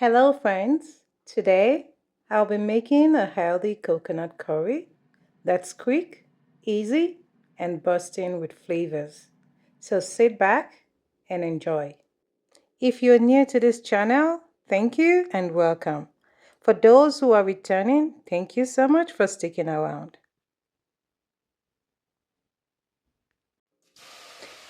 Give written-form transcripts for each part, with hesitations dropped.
Hello friends, today I'll be making a healthy coconut curry that's quick, easy, and bursting with flavors. So sit back and enjoy. If you're new to this channel, thank you and welcome. For those who are returning, thank you so much for sticking around.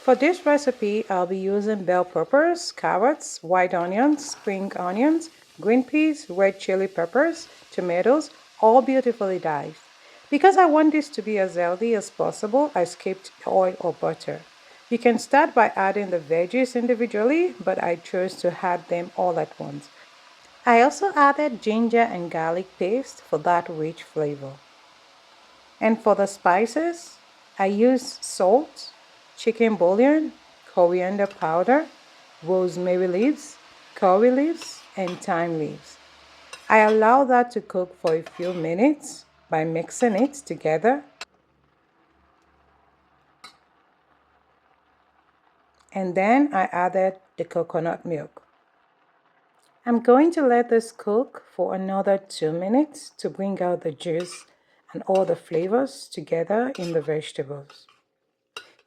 For this recipe, I'll be using bell peppers, carrots, white onions, spring onions, green peas, red chili peppers, tomatoes, all beautifully diced. Because I want this to be as healthy as possible, I skipped oil or butter. You can start by adding the veggies individually, but I chose to add them all at once. I also added ginger and garlic paste for that rich flavor. And for the spices, I use salt, chicken bouillon, coriander powder, rosemary leaves, curry leaves, and thyme leaves. I allow that to cook for a few minutes by mixing it together, and then I added the coconut milk. I'm going to let this cook for another 2 minutes to bring out the juice and all the flavors together in the vegetables.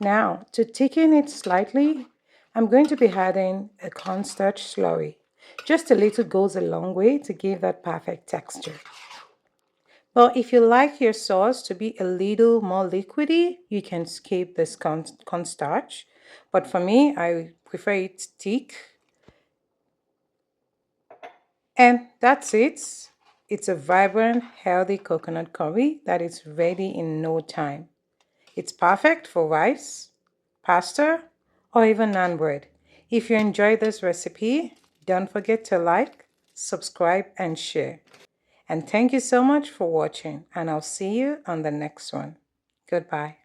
Now, to thicken it slightly, I'm going to be adding a cornstarch slurry. Just a little goes a long way to give that perfect texture. But if you like your sauce to be a little more liquidy, you can skip this cornstarch. But for me, I prefer it thick. And that's it. It's a vibrant, healthy coconut curry that is ready in no time. It's perfect for rice, pasta, or even naan bread. If you enjoyed this recipe, don't forget to like, subscribe, and share. And thank you so much for watching, and I'll see you on the next one. Goodbye.